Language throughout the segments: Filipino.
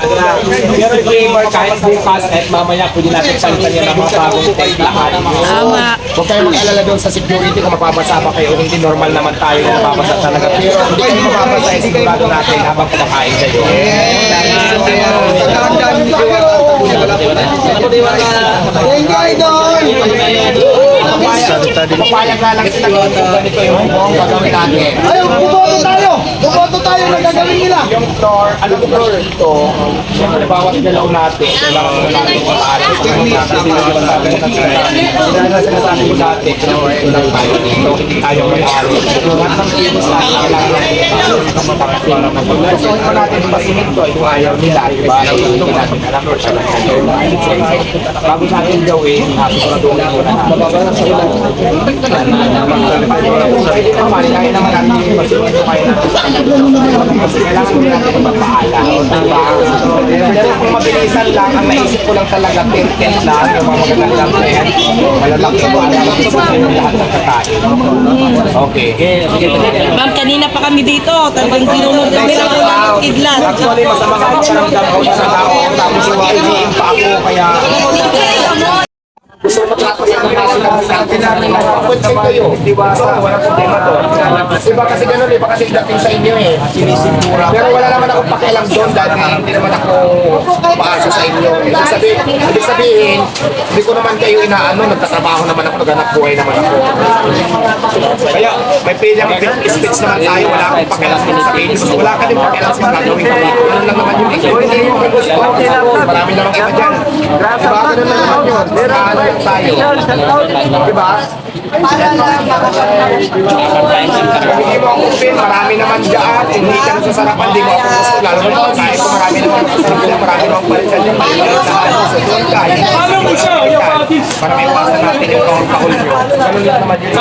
Pero gamer kahit bukas, kahit mamaya, pwede natin palitan yan ng mga bagong technical. Tama. Huwag kayong mag-alala doon sa security kung mapapasa ba kayo o hindi, normal naman tayo na mapapasa talaga. Pero hindi kayo mapapasa, sigurado natin habang kumakain kayo. Papayag na lang sila kung ganito yung gagawin natin. Ayaw, bumoto tayo! Bumoto tayo na gagawin nila! Yung floor, ano yung floor ito? Siyempre, bawat galaw natin, kailangan mo natin yung pag-aaral. Sinasabi ko natin, ito lang tayo dito, hindi tayo mag-aaral. Lahat ng kilos natin, kailangan natin gusto ko natin masinip to, ito ayaw nila, diba? Ito natin alam ko siya lang. Bago natin gawin, siguraduhin muna natin. Pwede naman, kaya naman natin yung masinip to kayo natin. Kasi kailangan din natin magpaala. Diba? Pero kung mabilisan lang, ang naisip ko lang talaga, tent lang, yung mga magandang lang tent. Malalaki yung alam ko sa lahat ng kakain. Okay. Ma'am, kanina pa kami dito. Talagang tinunod kami ng kidlat. Actually, masama ka magkaramdam ko sa tao. Tapos yung pa ako, kaya gusto mo tapos ang mga natin namin mag-appointment kayo, di ba? So, walang problema to. Diba kasi ganun, iba kasi dating sa inyo eh. Sinisigura. Pero wala naman akong pakialam doon dahil hindi naman ako paasa sa inyo. Ibig sabihin, hindi ko naman kayo inaano, nagtatrabaho naman ako, naghanap buhay naman ako. Kaya, may pilang speech naman tayo, wala akong pakialam din sa inyo. So, wala ka din pakialam sa mga gagawin ko dito. Ganun lang naman yung ikaw. Hindi mo gusto. Marami namang iba dyan. Diba? Ganun lang naman yun. Saan lang tayo. Diba? Hindi mo ako pin, marami naman dyan. Hindi ka nasasarapan, hindi mo ako gusto. Lalo na mga tayo ko, marami naman nasasarapan. Marami naman palitan dyan. So, doon tayo. Para may pasa natin yung kahul nyo. Ganun lang naman yun.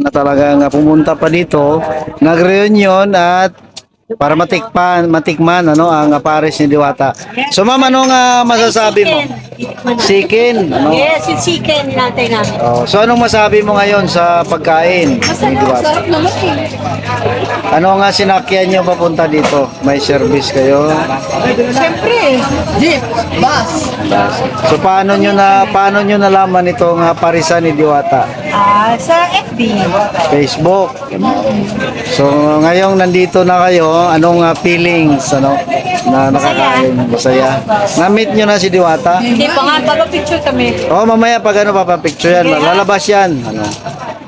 Na talagang pumunta pa dito, nag-reunion at para matikman ano ang pares ni Diwata. So ma'am, anong masasabi mo? Chicken. Ano? Yes, yung chicken natin namin. Oh, so anong masabi mo ngayon sa pagkain? Sarap naman eh. Ano nga sinakyan niyo papunta dito? May service kayo? Siyempre, jeep, bus. So paano niyo nalaman itong parisan ni Diwata? Sa FB. Facebook. So ngayong nandito na kayo, anong feelings na nakakain? Masaya. Na-meet niyo na si Diwata? Hindi pa nga, picture kami. Oh, mamaya pag papapicture yan, lalabas yan.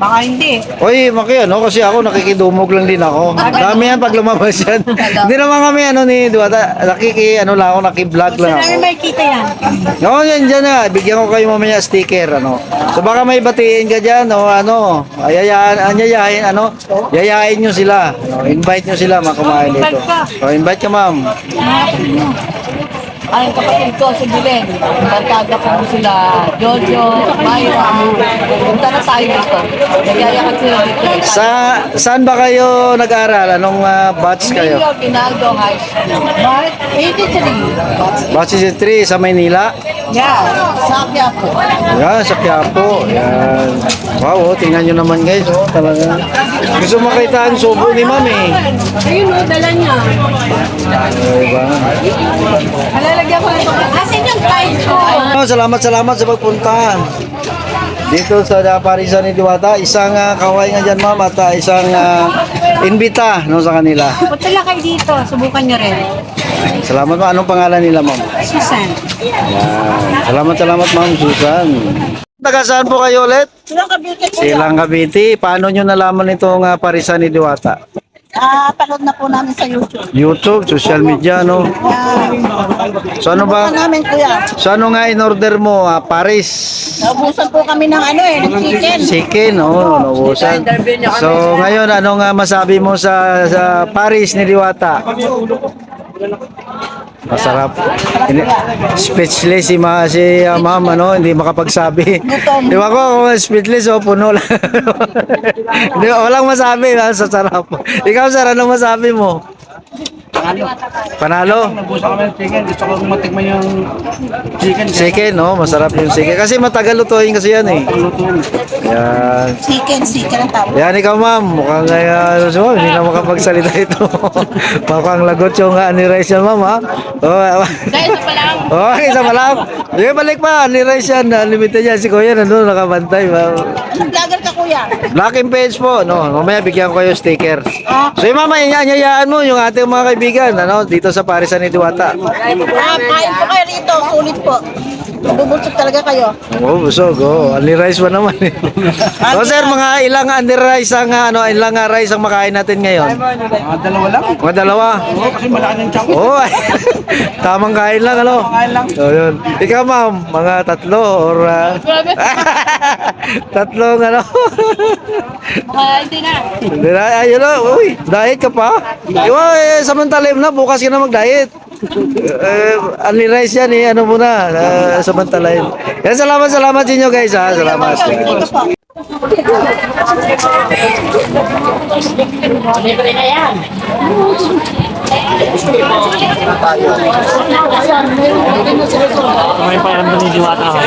Baka hindi. Oy, Maki, ano, kasi ako nakikidumog lang din ako. Dami yan pag lumabas yan. Hindi naman kami, ano, ni Diwata, ano lang ako, naki-vlog lang Saan ako. may kita yan? Oo, yan dyan na. Bigyan ko kayo mamaya sticker, ano. So baka may batiin ka dyan, o ano, yayain nyo sila. No, invite nyo sila, kumain dito. O, invite ka, ma'am. Ay, kapatid ko si Bilen. Barkada ko sila. Jojo, Mayra. Punta na tayo dito. Nagyayakan sila dito. Saan ba kayo nag-aral? Anong batch kayo? Emilio Pinaldo High School. Mark 83. Batch 3 sa Maynila? Yeah, Sakya po. Yan, sa Quiapo. Yan. Wow, tingnan nyo naman guys. Oh, talaga. Gusto makita ang subo ni ma'am eh. Ayun o, dala niya. Diba? Alalagyan ko na ito. Asin yung time ko. Salamat sa pagpunta. Dito sa Parisan ni Diwata, isang kaway nga dyan ma'am at isang invita no, sa kanila. Punta lang kayo dito. Subukan nyo rin. Salamat ma'am. Anong pangalan nila ma'am? Susan. Yan. Salamat ma'am Susan. Taga saan po kayo ulit? Silang kabute po. Silang Cavite. Paano nyo nalaman itong Parisan ni Diwata? Panood na po namin sa YouTube. YouTube, social media, no? So ano ba? Namin kuya. So ano nga in-order mo? Paris? Naubusan po kami ng ng chicken. Chicken, oh, naubusan. So ngayon, ano nga masabi mo sa Paris ni Diwata? Masarap. Speechless si ma'am, ano, hindi makapagsabi. Di ba ko, speechless o puno lang. Di ba, walang masabi, sa sarap. Ikaw, sir, anong masabi mo? Panalo? Nabusa kami ng chicken. Gusto ko matikman yung chicken. Chicken, no? Masarap yung chicken. Kasi matagal lutuin kasi yan eh. Yan. Chicken ang tawag. Yan, ikaw ma'am. Mukhang hindi na makapagsalita ito. Mukhang lagot yung ni-rice yan, ma'am, ha? Oh, Dahil sa palang. oh, isa pa lang. Sige, balik pa. Ni-rice yan. Limited yan. Si Kuya nandun, nakabantay. Vlogger ka kuya. Black and page po. No, mamaya bigyan ko kayo sticker. So, yung mama, inyayaan mo yung ating mga kaibigan, ano, dito sa Parisan ni Diwata. Kain po kayo rito. Sulit po. Bubulsot talaga kayo. Oh, busog. Oh, only rice pa naman. So, sir, mga ilang only rice ang, ilang rice ang makain natin ngayon? Mga dalawa lang. Mga dalawa. Oo, kasi malaki ng tiyan ko. Oh, tamang kain lang, ano? Kain lang. So, yun. Ikaw, ma'am, mga tatlo or... tatlong, ano? Hindi na. Hindi na, ayun na, uy, diet ka pa? Samantalim na, bukas ka na mag-diet. Only rice yan eh, ano muna, samantalim. Yan, salamat sa inyo guys ha, salamat. May pakiramdam ni Diwata ako.